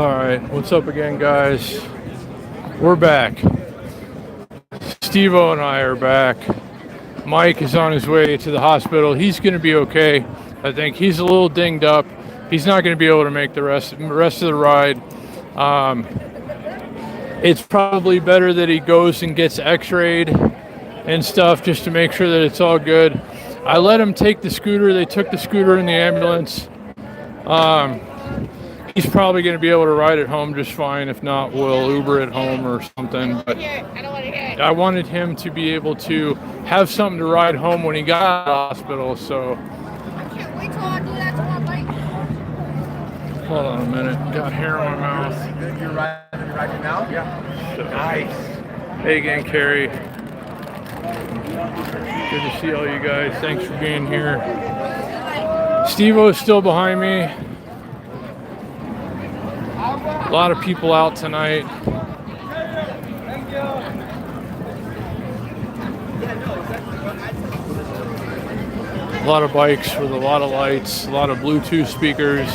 Alright, what's up again, guys? We're back. Steve-O and I are back. Mike is on his way to the hospital. He's going to be okay. I think he's a little dinged up. He's not going to be able to make the rest of the ride. It's probably better that he goes and gets x-rayed and stuff just to make sure that it's all good. I let him take the scooter. They took the scooter in the ambulance. He's probably going to be able to ride it home just fine. If not, we'll Uber it home or something. But I wanted him to be able to have something to ride home when he got out of the hospital. So Wait till I do that to my bike. hold on a minute. Got hair in my mouth. You're riding now? Yeah. So, Nice. hey again, Carrie. Good to see all you guys. Thanks for being here. Steve-O's still behind me. A lot of people out tonight. A lot of bikes with a lot of lights, a lot of Bluetooth speakers.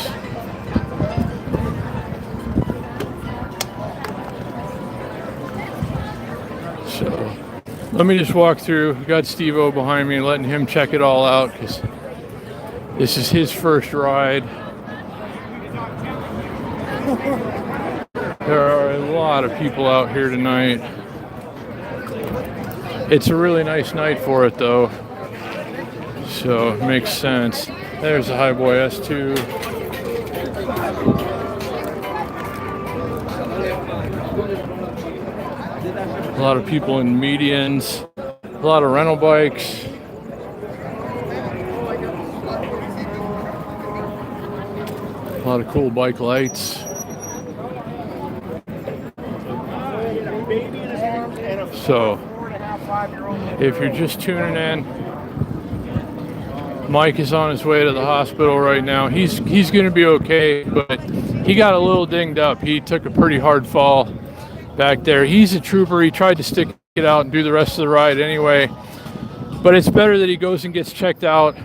So let me just walk through. Got Steve-O behind me, letting him check it all out because this is his first ride. There are a lot of people out here tonight. It's a really nice night for it though, so it makes sense. There's the Highboy S2. A lot of people in medians, a lot of rental bikes. A lot of cool bike lights. So, if you're just tuning in, Mike is on his way to the hospital right now. He's going to be okay, but he got a little dinged up. He took a pretty hard fall back there. He's a trooper. He tried to stick it out and do the rest of the ride anyway. But it's better that he goes and gets checked out,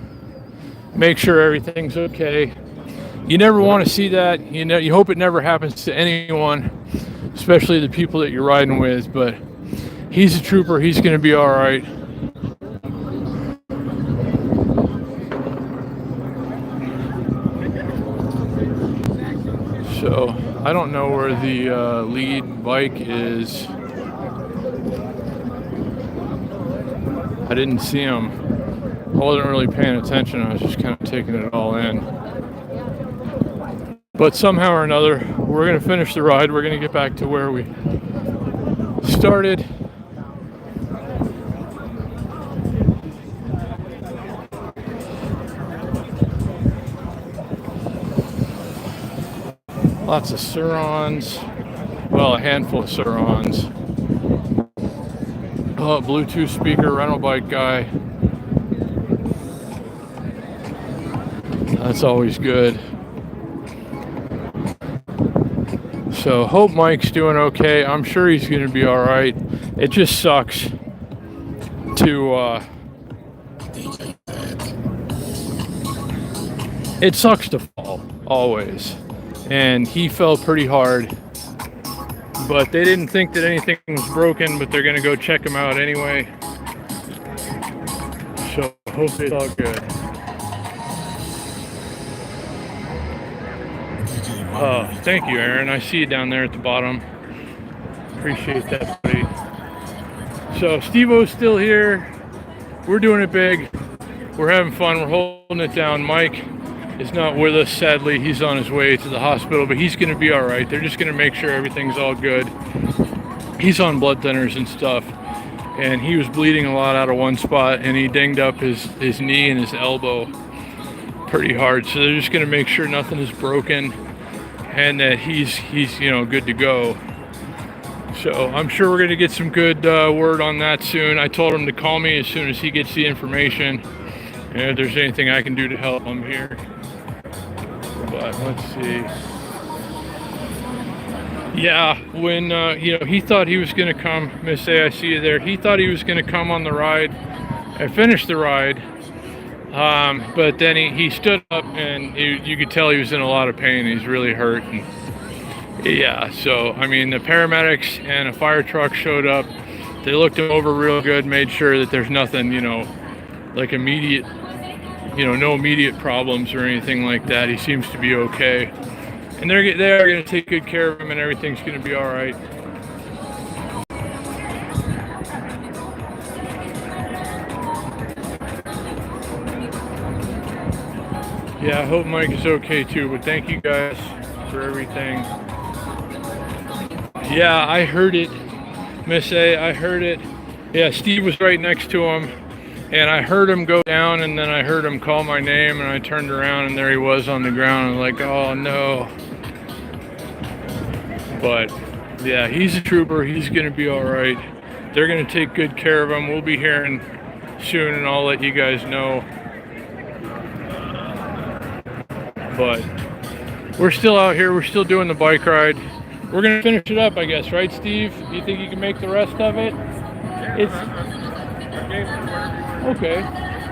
make sure everything's okay. You never want to see that. You hope it never happens to anyone, especially the people that you're riding with, but he's a trooper. He's going to be all right. So I don't know where the lead bike is. I didn't see him. I wasn't really paying attention. I was just kind of taking it all in. But somehow or another, we're going to finish the ride. We're going to get back to where we started. Lots of Surons. Well, a handful of Surons. Oh, Bluetooth speaker, rental bike guy. That's always good. So hope Mike's doing okay. I'm sure he's going to be all right. It just sucks to it sucks to fall always, and he fell pretty hard, but they didn't think that anything was broken, but they're going to go check him out anyway. So hopefully it's all good. Oh, thank you, Aaron. I see you down there at the bottom. Appreciate that, buddy. So Steve-O's still here. We're doing it big. We're having fun. We're holding it down. Mike is not with us, sadly. He's on his way to the hospital, but he's going to be all right. They're just going to make sure everything's all good. He's on blood thinners and stuff, and he was bleeding a lot out of one spot, and he dinged up his knee and his elbow pretty hard. So they're just going to make sure nothing is broken and that he's good to go. So I'm sure we're going to get some good word on that soon. I told him to call me as soon as he gets the information, and if there's anything I can do to help him here. But let's see. Yeah, when he thought he was going to come, Miss A, I see you there. He thought he was going to come on the ride and finish the ride. But then he stood up, and you could tell he was in a lot of pain. He's really hurt. And Yeah, so I mean, the paramedics and a fire truck showed up. They looked him over real good, made sure that there's nothing, you know, like immediate, you know, no immediate problems or anything like that. He seems to be okay, and they're going to take good care of him, and everything's going to be all right. Yeah, I hope Mike is okay too, but thank you guys for everything. Yeah, I heard it, Miss A, I heard it. Yeah, Steve was right next to him, and I heard him go down, and then I heard him call my name, and I turned around, and there he was on the ground. I'm like, oh no. But yeah, he's a trooper. He's gonna be all right. They're gonna take good care of him. We'll be hearing soon, and I'll let you guys know. But we're still out here. We're still doing the bike ride. We're gonna finish it up, I guess, right, Steve? Do you think you can make the rest of it? It's okay.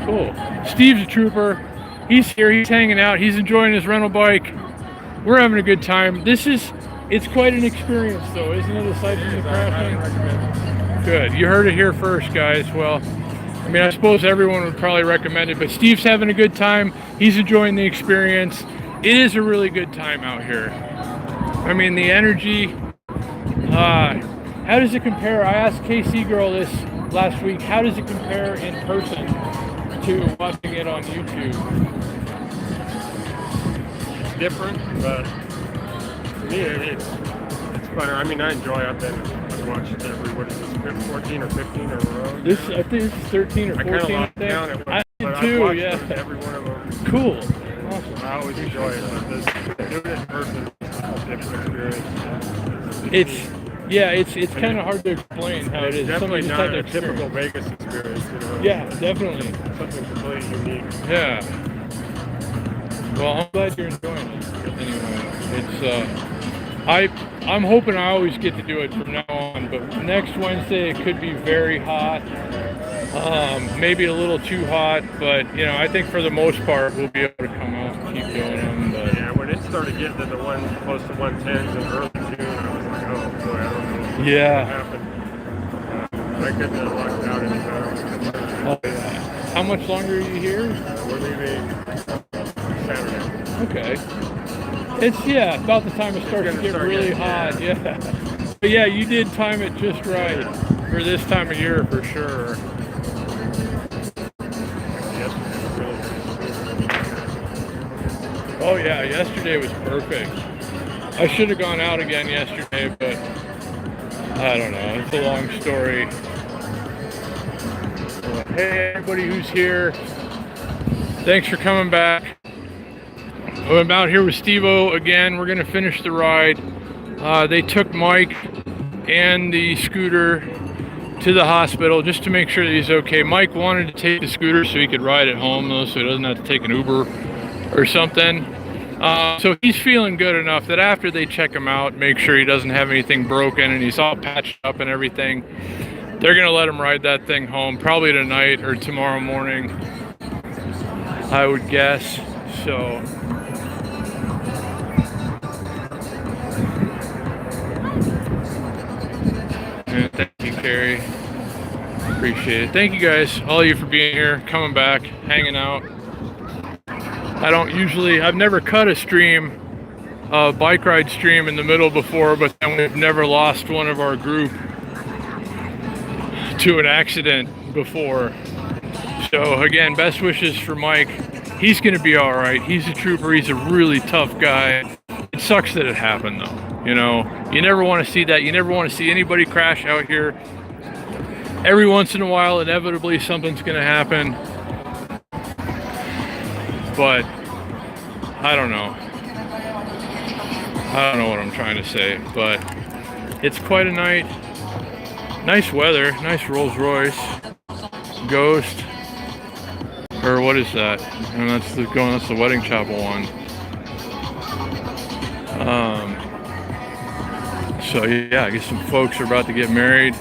Cool. Steve's a trooper. He's here. He's hanging out. He's enjoying his rental bike. We're having a good time. It's quite an experience, though, isn't it? Aside from the crashing. Good. You heard it here first, guys. Well, I mean, I suppose everyone would probably recommend it, but Steve's having a good time. He's enjoying the experience. It is a really good time out here. I mean, the energy, how does it compare? I asked KC Girl this last week. How does it compare in person to watching it on YouTube? It's different, but for me, it's better. I mean, I enjoy it. I've watched it every, what is this, 14 or 15 in a row? I think this is 13 or 14. I kind of lost down at I did but too, I've watched yeah. every one of them. Cool. Awesome. I always enjoy it. But doing it in person is a different experience. It's kind of hard to explain how it is. Definitely Somebody just not had a to typical experience. Vegas experience, you know. Yeah, definitely. Something completely unique. Yeah. Well, I'm glad you're enjoying it. Anyway, I'm hoping I always get to do it from now on, but next Wednesday it could be very hot. Maybe a little too hot, but you know, I think for the most part we'll be able to come out and keep doing them. But Yeah, when it started getting to the close to 110s in early June, I was like, oh boy, I don't know yeah. what happened. I couldn't have locked out any better. Oh, yeah. How much longer are you here? We're leaving Saturday. Okay. It's about the time it starts to get really hot. Yeah. But yeah, you did time it just right for this time of year for sure. Oh yeah, yesterday was perfect. I should have gone out again yesterday, but I don't know. It's a long story. But hey, everybody who's here, thanks for coming back. I'm out here with Steve-O again. We're gonna finish the ride. They took Mike and the scooter to the hospital just to make sure that he's okay. Mike wanted to take the scooter so he could ride it home though, so he doesn't have to take an Uber or something. So he's feeling good enough that after they check him out, make sure he doesn't have anything broken and he's all patched up and everything, they're gonna let him ride that thing home probably tonight or tomorrow morning, I would guess. So and thank you, Carrie. Appreciate it. Thank you guys, all of you, for being here, coming back, hanging out. I've never cut a stream, a bike ride stream in the middle before, but then we've never lost one of our group to an accident before. So again, best wishes for Mike. He's gonna be all right. He's a trooper. He's a really tough guy. It sucks that it happened though. You know, you never want to see that. You never want to see anybody crash out here. Every once in a while, inevitably, something's gonna happen. But I don't know. I don't know what I'm trying to say, but it's quite a night. Nice weather, nice Rolls Royce, Ghost, or what is that? And that's the Wedding Chapel one. So yeah, I guess some folks are about to get married.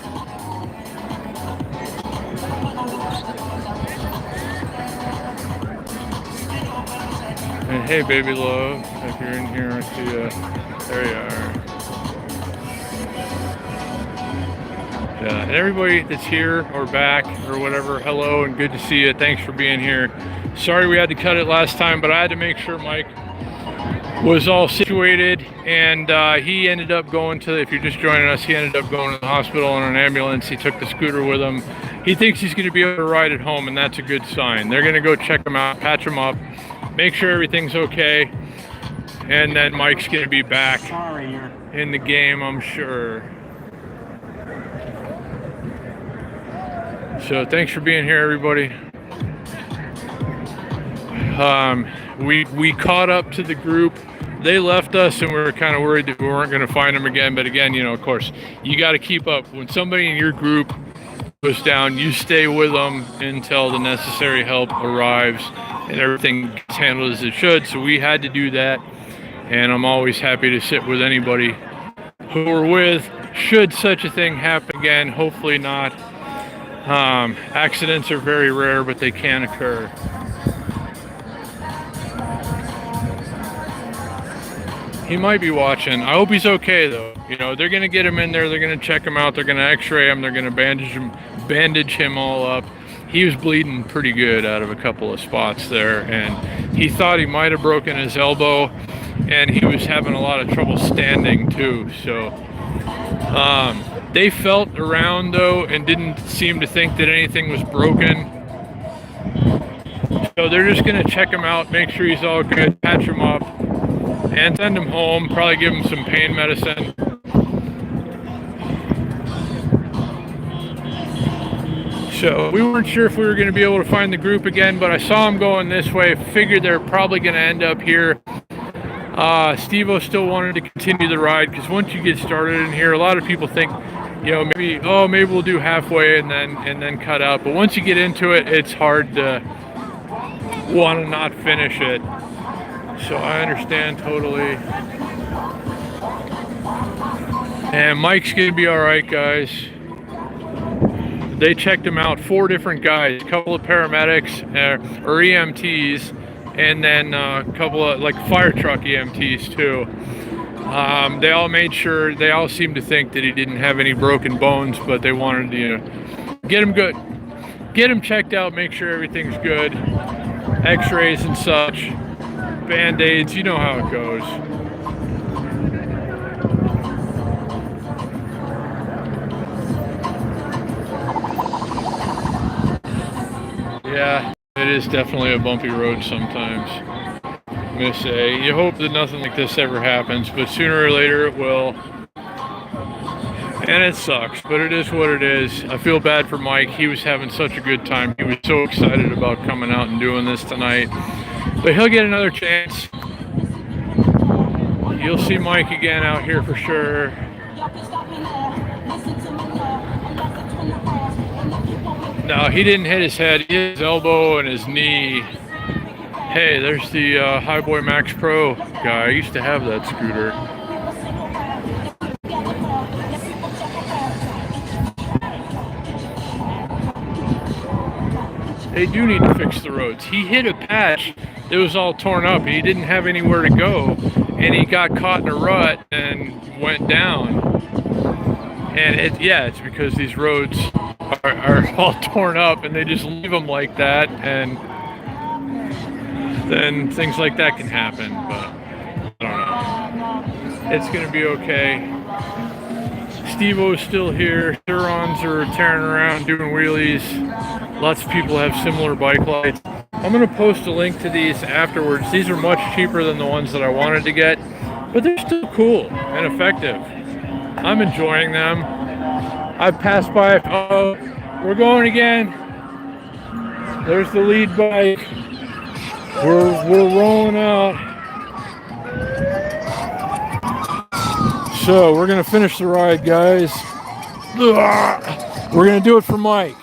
And hey, baby love, if you're in here, I see you. There you are. Yeah, and everybody that's here or back or whatever, hello and good to see you. Thanks for being here. Sorry we had to cut it last time, but I had to make sure Mike was all situated, and he ended up going to, if you're just joining us, he ended up going to the hospital in an ambulance. He took the scooter with him. He thinks he's going to be able to ride at home, and that's a good sign. They're going to go check him out, patch him up, make sure everything's okay, and then Mike's going to be back in the game, I'm sure. So thanks for being here, everybody. We caught up to the group. They left us, and we were kind of worried that we weren't going to find them again. But again, you know, of course, you got to keep up. When somebody in your group goes down, you stay with them until the necessary help arrives and everything gets handled as it should. So we had to do that, and I'm always happy to sit with anybody who we're with. Should such a thing happen again, hopefully not. Accidents are very rare, but they can occur. He might be watching. I hope he's okay, though. You know, they're going to get him in there. They're going to check him out. They're going to x-ray him. They're going to bandage him all up. He was bleeding pretty good out of a couple of spots there, and he thought he might have broken his elbow, and he was having a lot of trouble standing, too. So they felt around, though, and didn't seem to think that anything was broken. So they're just going to check him out, make sure he's all good, patch him up, and send him home, probably give him some pain medicine. So we weren't sure if we were going to be able to find the group again, but I saw him going this way, figured they're probably going to end up here. Steve-O still wanted to continue the ride, because once you get started in here, a lot of people think, you know, maybe we'll do halfway and then cut out. But once you get into it, it's hard to want to not finish it. So I understand totally. And Mike's gonna be all right, guys. They checked him out, 4 different guys, a couple of paramedics or EMTs, and then a couple of like fire truck EMTs too. They all made sure, they all seemed to think that he didn't have any broken bones, but they wanted to, you know, get him checked out, make sure everything's good, x-rays and such. Band-aids, you know how it goes. Yeah, it is definitely a bumpy road sometimes. Miss A. You hope that nothing like this ever happens, but sooner or later it will. And it sucks, but it is what it is. I feel bad for Mike. He was having such a good time. He was so excited about coming out and doing this tonight. But he'll get another chance. You'll see Mike again out here for sure. No, he didn't hit his head. He hit his elbow and his knee. Hey, there's the Highboy Max Pro guy. I used to have that scooter. They do need to fix the roads. He hit a patch that was all torn up. He didn't have anywhere to go, and he got caught in a rut and went down. And it's because these roads are all torn up, and they just leave them like that, and then things like that can happen. But I don't know. It's gonna be okay. Steve-O's still here. Surons are tearing around doing wheelies. Lots of people have similar bike lights. I'm going to post a link to these afterwards. These are much cheaper than the ones that I wanted to get, but they're still cool and effective. I'm enjoying them. I've passed by. Oh, we're going again. There's the lead bike. We're rolling out. So we're going to finish the ride, guys. We're going to do it for Mike.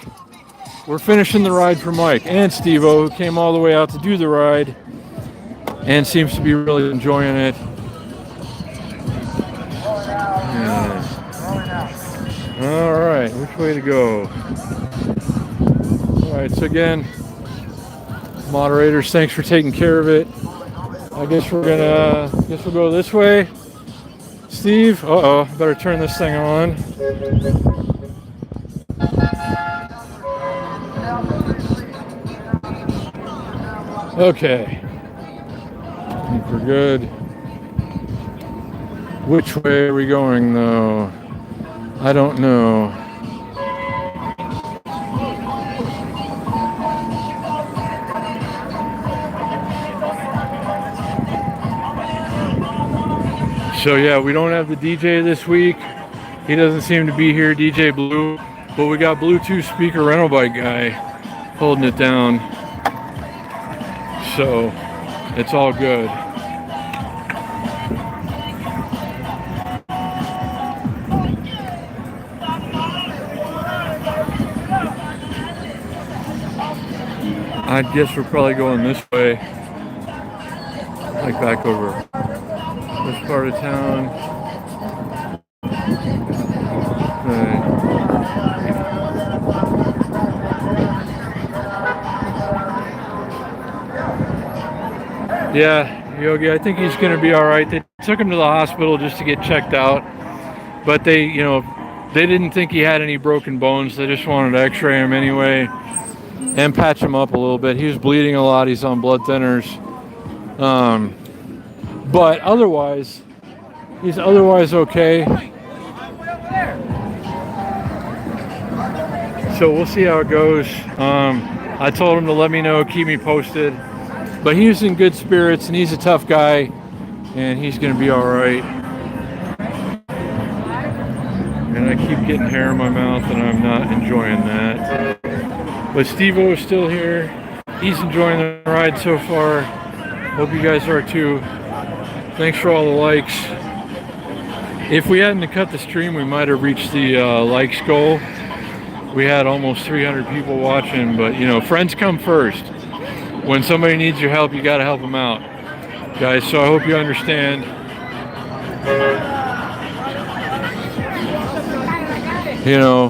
We're finishing the ride for Mike and Steve-O, who came all the way out to do the ride and seems to be really enjoying it. Yeah. All right, which way to go? All right, so again, moderators, thanks for taking care of it. I guess we'll go this way. Steve, better turn this thing on. Okay. I think we're good. Which way are we going though? I don't know. So yeah, we don't have the DJ this week. He doesn't seem to be here, DJ Blue. But we got Bluetooth speaker rental bike guy holding it down. So it's all good. I guess we're probably going this way. Like back over this part of town. Okay. Yeah, Yogi, I think he's going to be all right. They took him to the hospital just to get checked out, but they didn't think he had any broken bones. They just wanted to x-ray him anyway and patch him up a little bit. He was bleeding a lot. He's on blood thinners. But otherwise, he's okay. So we'll see how it goes. I told him to let me know, keep me posted. But he's in good spirits, and he's a tough guy, and he's going to be all right. And I keep getting hair in my mouth, and I'm not enjoying that. But Steve-O is still here. He's enjoying the ride so far. Hope you guys are too. Thanks for all the likes. If we hadn't cut the stream, we might have reached the likes goal. We had almost 300 people watching, but friends come first. When somebody needs your help, you got to help them out, guys. So I hope you understand.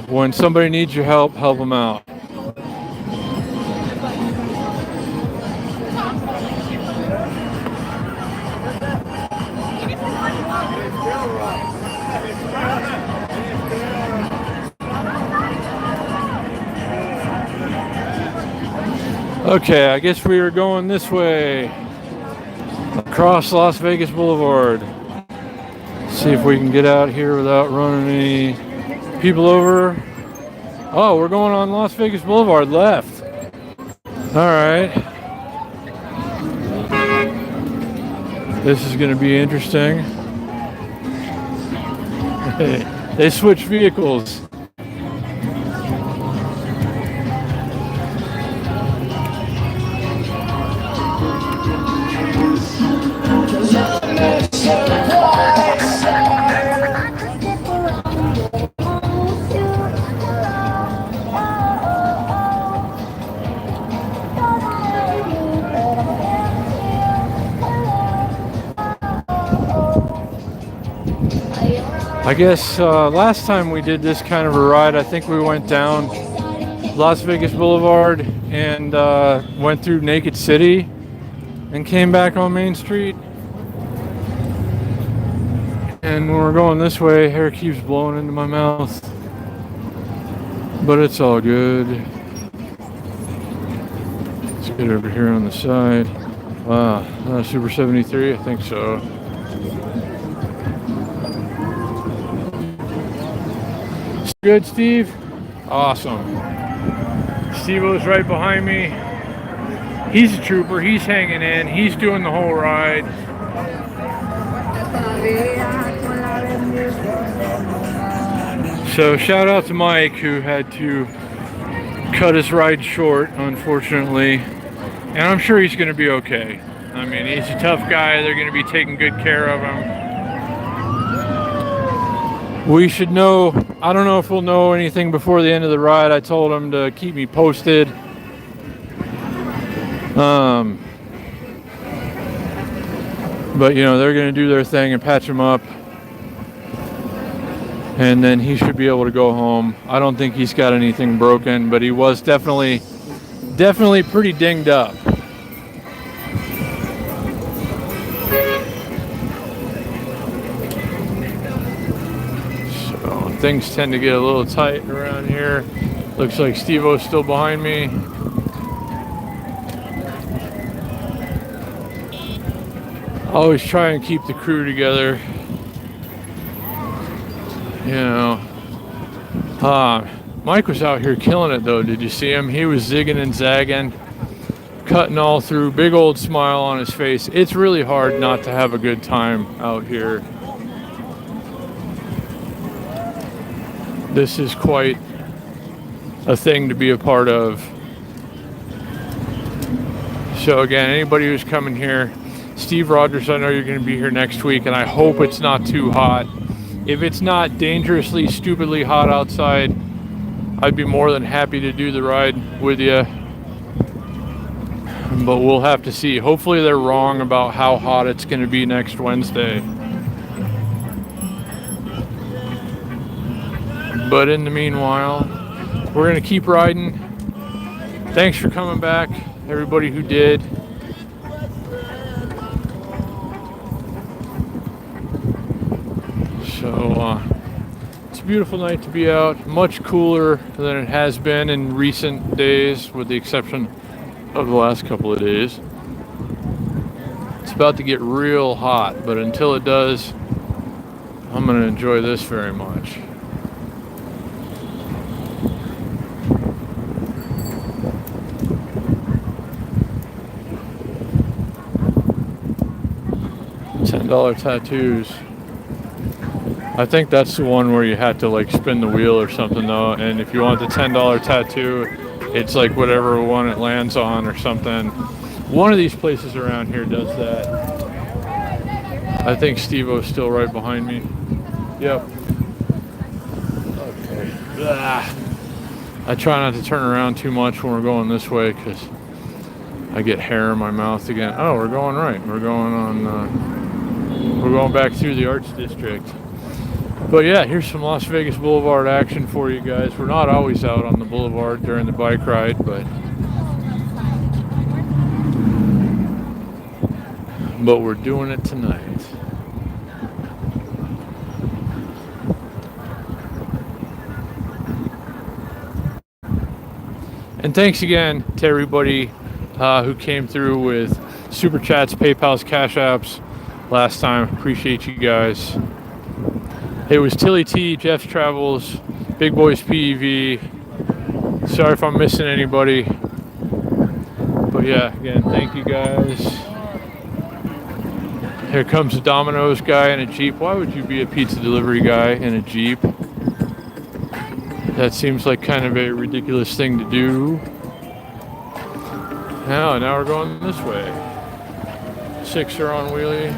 When somebody needs your help, help them out. Okay, I guess we were going this way, across Las Vegas Boulevard. See if we can get out here without running any people over. Oh, we're going on Las Vegas Boulevard left. All right. This is going to be interesting. They switched vehicles. I guess last time we did this kind of a ride, I think we went down Las Vegas Boulevard and went through Naked City and came back on Main Street. And when we're going this way, hair keeps blowing into my mouth. But it's all good. Let's get over here on the side. Wow, Super 73, I think so. Good, Steve? Awesome. Steve-O's right behind me. He's a trooper. He's hanging in. He's doing the whole ride. So shout out to Mike, who had to cut his ride short, unfortunately. And I'm sure he's going to be okay. I mean, he's a tough guy. They're going to be taking good care of him. We should know, I don't know if we'll know anything before the end of the ride. I told him to keep me posted. But they're going to do their thing and patch him up. And then he should be able to go home. I don't think he's got anything broken, but he was definitely pretty dinged up. Things tend to get a little tight around here. Looks like Steve-O's still behind me. Always try and keep the crew together. You know. Mike was out here killing it though. Did you see him? He was zigging and zagging, cutting all through. Big old smile on his face. It's really hard not to have a good time out here. This is quite a thing to be a part of. So again, anybody who's coming here, Steve Rogers, I know you're going to be here next week, and I hope it's not too hot. If it's not dangerously, stupidly hot outside, I'd be more than happy to do the ride with you. But we'll have to see. Hopefully they're wrong about how hot it's going to be next Wednesday. But in the meanwhile, we're going to keep riding. Thanks for coming back, everybody who did. So it's a beautiful night to be out. Much cooler than it has been in recent days, with the exception of the last couple of days. It's about to get real hot, but until it does, I'm going to enjoy this very much. $10 tattoos. I think that's the one where you had to like spin the wheel or something though, and if you want the $10 tattoo, it's like whatever one it lands on or something. One of these places around here does that. I think Steve-O's still right behind me. Yep. Okay. I try not to turn around too much when we're going this way because I get hair in my mouth again. Oh, we're going right. We're going back through the Arts District. But yeah, here's some Las Vegas Boulevard action for you guys. We're not always out on the boulevard during the bike ride, but we're doing it tonight. And thanks again to everybody who came through with Super Chats, PayPals, Cash Apps last time. Appreciate you guys. It was Tilly T, Jeff's Travels, Big Boys PEV. Sorry if I'm missing anybody. But yeah, again, thank you guys. Here comes a Domino's guy in a Jeep. Why would you be a pizza delivery guy in a Jeep? That seems like kind of a ridiculous thing to do. Now we're going this way. 6er on wheelie.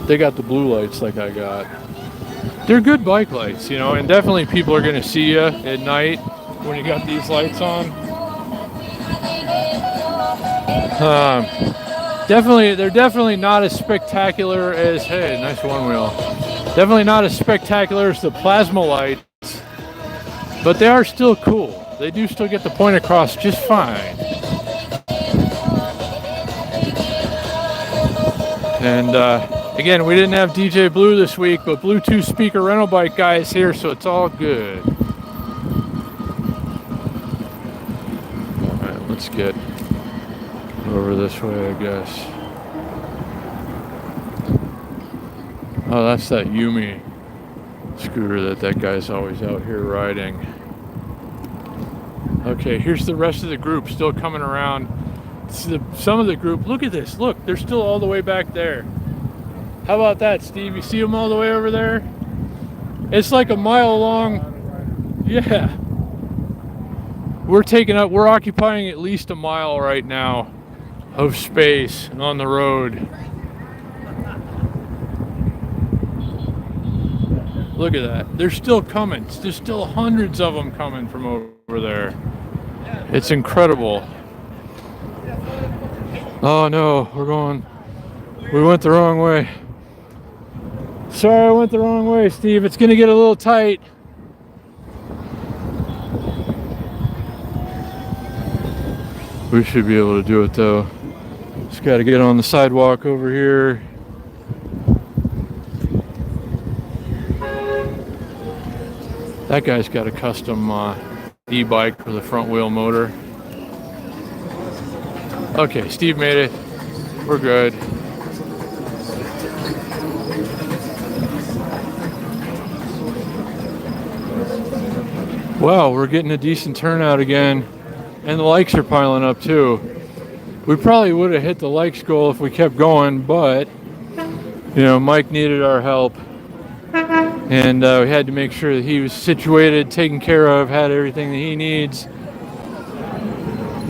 They got the blue lights like I got. They're good bike lights, you know, and definitely people are going to see you at night when you got these lights on. They're definitely not as spectacular as, hey, nice one wheel. Definitely not as spectacular as the plasma lights, but they are still cool. They do still get the point across just fine. And again, we didn't have DJ Blue this week, but Bluetooth speaker rental bike guy is here, so it's all good. All right, let's get over this way, I guess. Oh, that's that Yumi scooter that guy's always out here riding. Okay, here's the rest of the group still coming around. Some of the group, look at this. Look, they're still all the way back there. How about that, Steve? You see them all the way over there? It's like a mile long. Yeah. We're occupying at least a mile right now of space on the road. Look at that. They're still coming. There's still hundreds of them coming from over there. It's incredible. Oh no, we went the wrong way. Sorry, I went the wrong way, Steve. It's gonna get a little tight. We should be able to do it though. Just gotta get on the sidewalk over here. That guy's got a custom e-bike with a front wheel motor. Okay, Steve made it. We're good. Wow, we're getting a decent turnout again. And the likes are piling up too. We probably would have hit the likes goal if we kept going, but you know, Mike needed our help. And we had to make sure that he was situated, taken care of, had everything that he needs.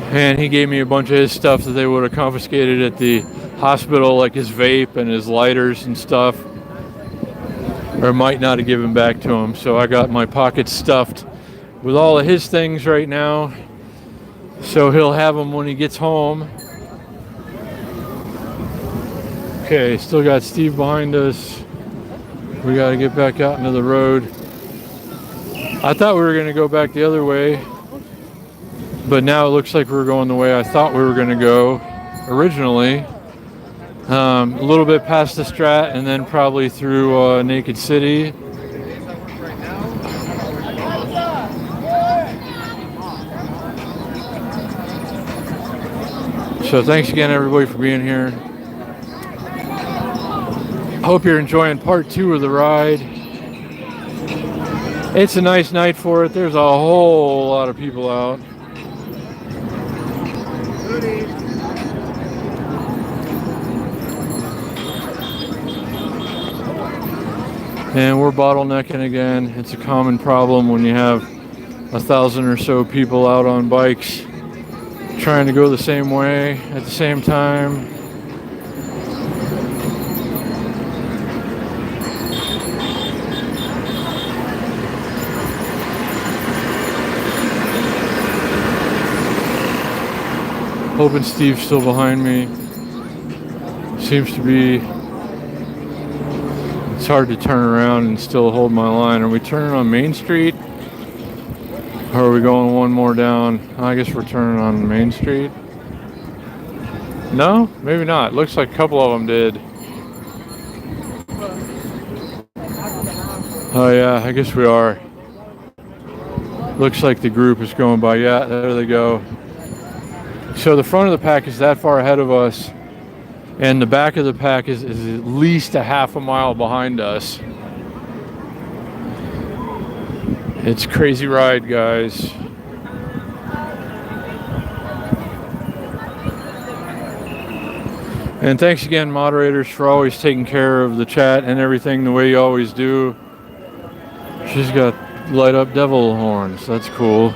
And he gave me a bunch of his stuff that they would have confiscated at the hospital, like his vape and his lighters and stuff. Or might not have given back to him. So I got my pockets stuffed with all of his things right now. So he'll have them when he gets home. Okay, still got Steve behind us. We got to get back out into the road. I thought we were going to go back the other way, but now it looks like we're going the way I thought we were going to go originally. A little bit past the Strat and then probably through Naked City. So thanks again everybody for being here. Hope you're enjoying part 2 of the ride. It's a nice night for it. There's a whole lot of people out. And we're bottlenecking again. It's a common problem when you have 1,000 or so people out on bikes trying to go the same way at the same time. Hoping Steve's still behind me. Seems to be. It's hard to turn around and still hold my line. Are we turning on Main Street? Or are we going one more down? I guess we're turning on Main Street. No? Maybe not. Looks like a couple of them did. Oh yeah, I guess we are. Looks like the group is going by. Yeah, there they go. So the front of the pack is that far ahead of us, and the back of the pack is at least a half a mile behind us. It's a crazy ride, guys. And thanks again, moderators, for always taking care of the chat and everything the way you always do. She's got light up devil horns. That's cool.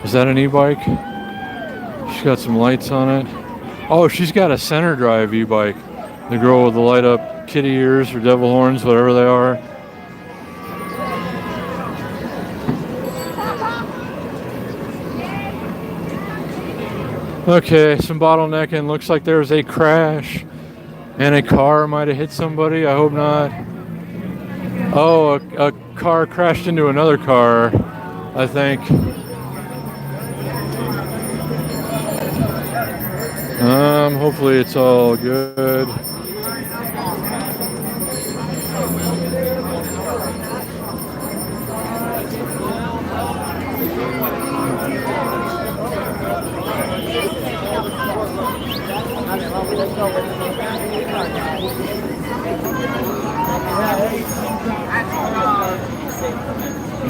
Is that an e-bike? She's got some lights on it. Oh, she's got a center drive e-bike. The girl with the light up kitty ears or devil horns, whatever they are. Okay, some bottlenecking. Looks like there was a crash and a car might have hit somebody. I hope not. Oh, a car crashed into another car, I think. Hopefully it's all good.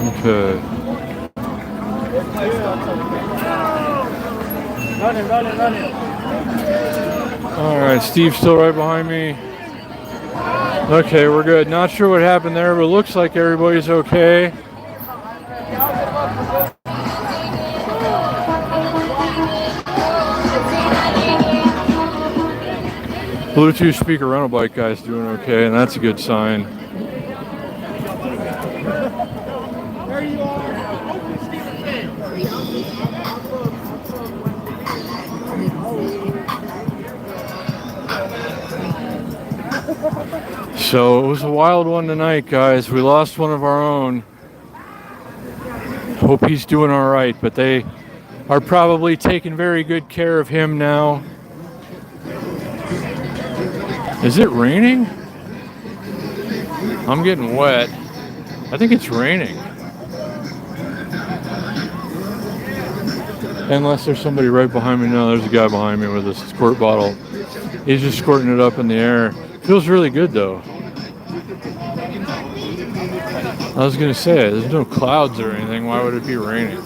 Okay. Running. All right, Steve's still right behind me. Okay, we're good. Not sure what happened there, but it looks like everybody's okay. Bluetooth speaker rental bike guy's doing okay, and that's a good sign. So it was a wild one tonight, guys. We lost one of our own. Hope he's doing all right, but they are probably taking very good care of him now. Is it raining? I'm getting wet. I think it's raining. Unless there's somebody right behind me. No, there's a guy behind me with a squirt bottle. He's just squirting it up in the air. Feels really good though. I was gonna say, there's no clouds or anything. Why would it be raining?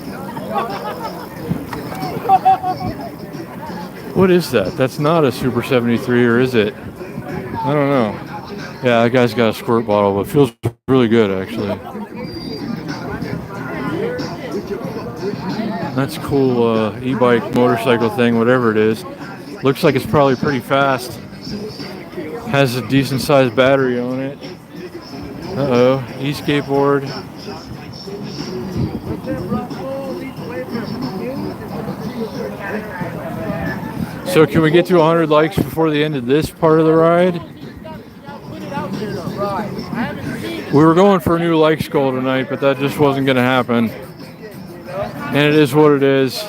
What is that? That's not a Super 73, or is it? I don't know. Yeah, that guy's got a squirt bottle, but it feels really good actually. That's cool e-bike, motorcycle thing, whatever it is. Looks like it's probably pretty fast. Has a decent sized battery on it. Uh-oh, e-skateboard. So can we get to 100 likes before the end of this part of the ride? We were going for a new likes goal tonight, but that just wasn't going to happen. And it is what it is.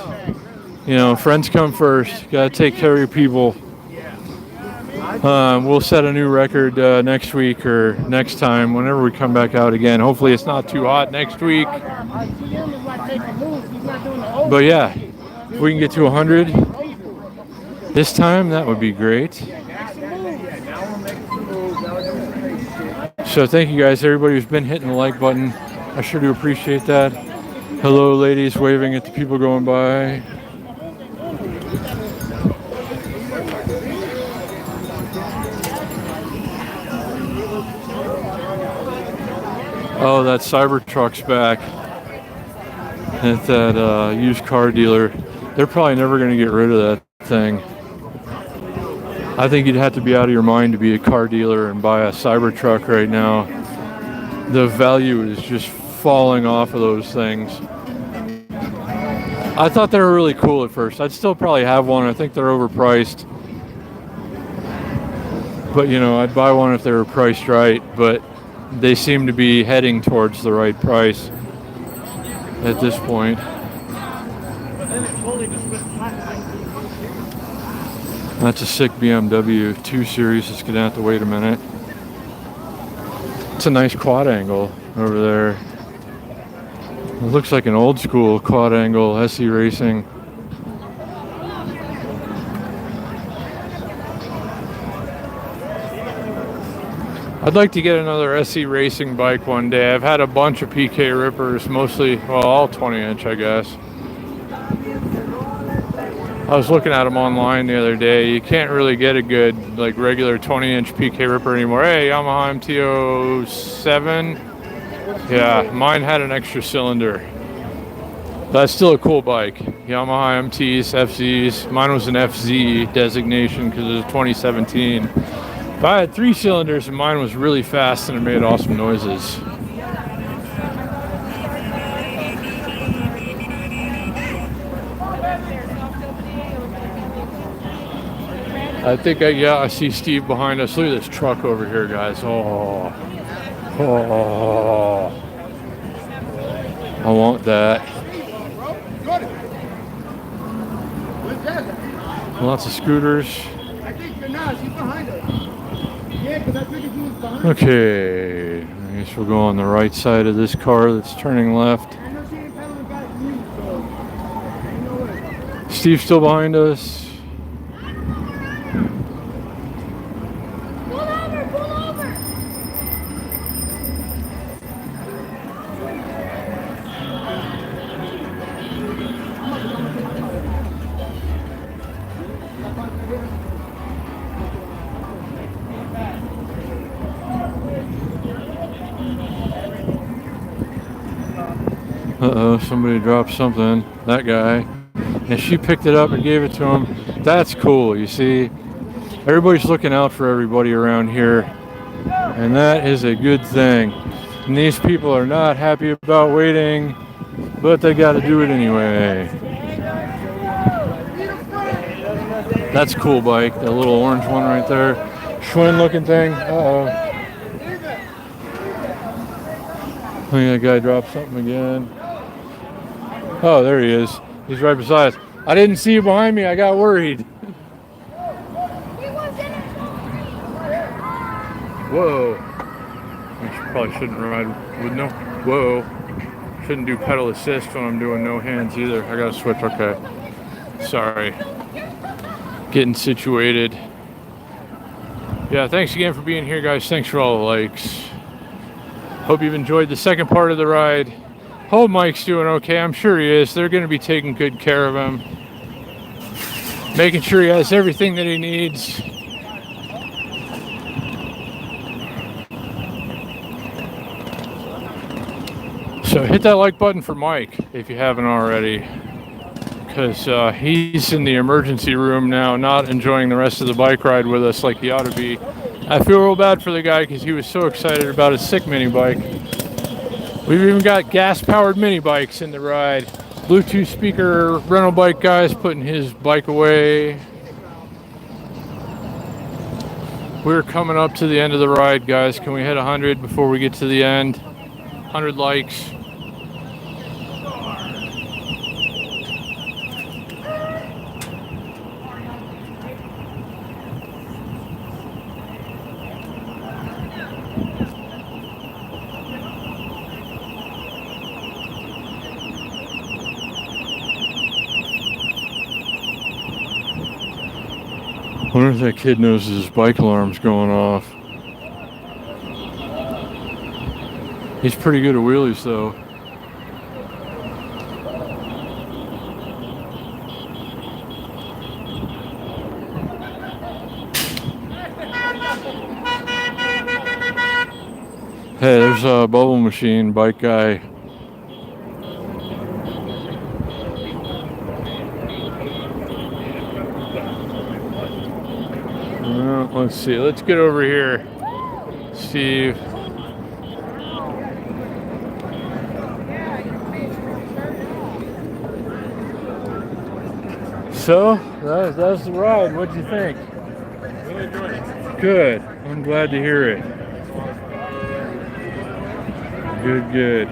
You know, friends come first. Got to take care of your people. We'll set a new record next week or next time, whenever we come back out again. Hopefully it's not too hot next week. But yeah, if we can get to 100 this time, that would be great. So thank you guys, everybody who's been hitting the like button. I sure do appreciate that. Hello ladies waving at the people going by. Oh, that Cybertruck's back at that used car dealer. They're probably never going to get rid of that thing. I think you'd have to be out of your mind to be a car dealer and buy a Cybertruck right now. The value is just falling off of those things. I thought they were really cool at first. I'd still probably have one. I think they're overpriced. But you know, I'd buy one if they were priced right, but they seem to be heading towards the right price at this point. That's a sick BMW 2 Series. It's gonna have to wait a minute. It's a nice quad angle over there. It looks like an old school quad angle SE Racing. I'd like to get another SE Racing bike one day. I've had a bunch of PK Rippers, mostly, well, all 20-inch, I guess. I was looking at them online the other day. You can't really get a good, like, regular 20-inch PK Ripper anymore. Hey, Yamaha MT-07. Yeah, mine had an extra cylinder. That's still a cool bike. Yamaha MTs, FZs. Mine was an FZ designation because it was 2017. But I had 3 cylinders and mine was really fast and it made awesome noises. I think I see Steve behind us. Look at this truck over here, guys. Oh. I want that. Lots of scooters. Okay, I guess we'll go on the right side of this car that's turning left. Steve's still behind us. Uh-oh, somebody dropped something. That guy. And she picked it up and gave it to him. That's cool, you see. Everybody's looking out for everybody around here. And that is a good thing. And these people are not happy about waiting, but they got to do it anyway. That's a cool bike. That little orange one right there. Schwinn looking thing. Uh-oh. I think that guy dropped something again. Oh, there he is. He's right beside us. I didn't see you behind me. I got worried. Whoa. I probably shouldn't ride with no... Whoa. Shouldn't do pedal assist when I'm doing no hands either. I gotta switch. Okay. Sorry. Getting situated. Yeah, thanks again for being here, guys. Thanks for all the likes. Hope you've enjoyed the second part of the ride. Hope Mike's doing okay. I'm sure he is. They're going to be taking good care of him. Making sure he has everything that he needs. So hit that like button for Mike if you haven't already. Because he's in the emergency room now, not enjoying the rest of the bike ride with us like he ought to be. I feel real bad for the guy because he was so excited about his sick mini bike. We've even got gas-powered mini bikes in the ride. Bluetooth speaker rental bike guy's putting his bike away. We're coming up to the end of the ride, guys. Can we hit 100 before we get to the end? 100 likes. I wonder if that kid knows his bike alarm's going off. He's pretty good at wheelies, though. Hey, there's a bubble machine bike guy. Let's see. Let's get over here, Steve. So that's the ride. What'd you think? Really enjoyed it. Good. I'm glad to hear it. Good.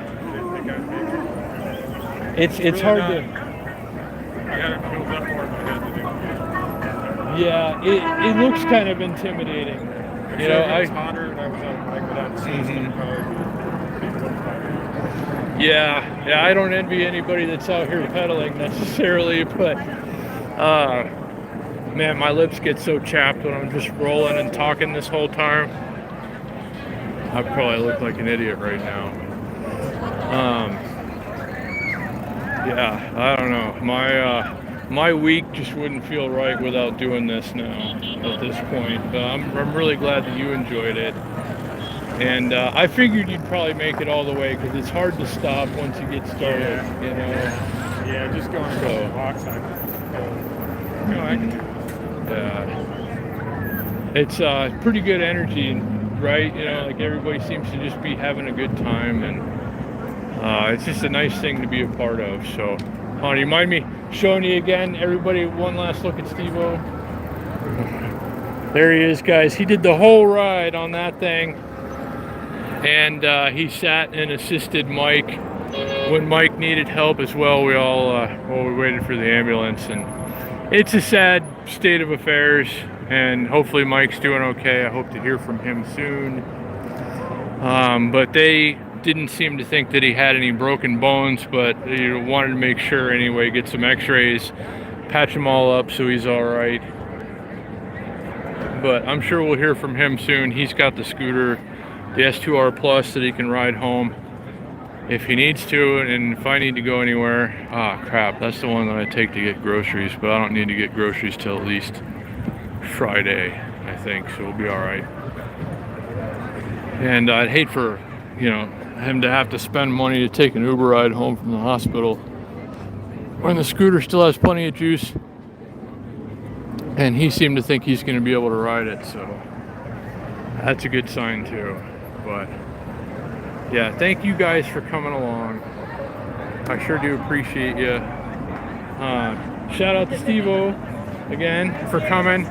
It's really hard not, to. I got it filled up more than I had to do. Yeah, it looks kind of intimidating. You know, It's hotter and I was on bike without seats. Yeah, I don't envy anybody that's out here pedaling necessarily, but man, my lips get so chapped when I'm just rolling and talking this whole time. I probably look like an idiot right now. Yeah, I don't know. My week just wouldn't feel right without doing this now at this point. But I'm really glad that you enjoyed it. And I figured you'd probably make it all the way because it's hard to stop once you get started, you know. Yeah, just going to the walks. It's pretty good energy, right? You know, like everybody seems to just be having a good time, and it's just a nice thing to be a part of. So, do you mind me showing you again, everybody, one last look at Steve-O? There he is, guys. He did the whole ride on that thing, and he sat and assisted Mike when Mike needed help as well. We all we waited for the ambulance, and it's a sad state of affairs, and hopefully Mike's doing okay. I hope to hear from him soon. But they didn't seem to think that he had any broken bones, but they wanted to make sure anyway, get some x-rays, patch him all up so he's all right. But I'm sure we'll hear from him soon. He's got the scooter, the S2R Plus, that he can ride home if he needs to, and if I need to go anywhere. Crap, that's the one that I take to get groceries, but I don't need to get groceries till at least Friday, I think, so we'll be all right. And I'd hate for, you know, him to have to spend money to take an Uber ride home from the hospital when the scooter still has plenty of juice, and he seemed to think he's going to be able to ride it, so that's a good sign too. But yeah, thank you guys for coming along. I sure do appreciate you. Shout out to Steve-O again for coming,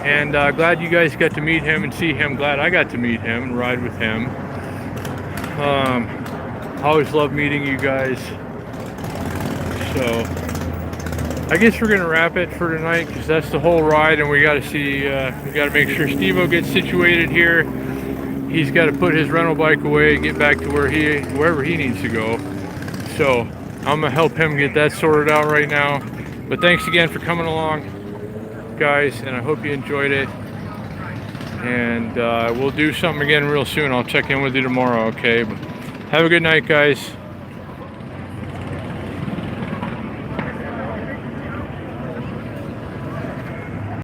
and glad you guys got to meet him and see him. Glad I got to meet him and ride with him. I always love meeting you guys. So I guess we're gonna wrap it for tonight because that's the whole ride, and we got to see. We got to make sure Steve-O gets situated here. He's got to put his rental bike away, get back to wherever he needs to go. So I'm gonna help him get that sorted out right now. But thanks again for coming along, guys, and I hope you enjoyed it. And we'll do something again real soon. I'll check in with you tomorrow, okay? But have a good night, guys.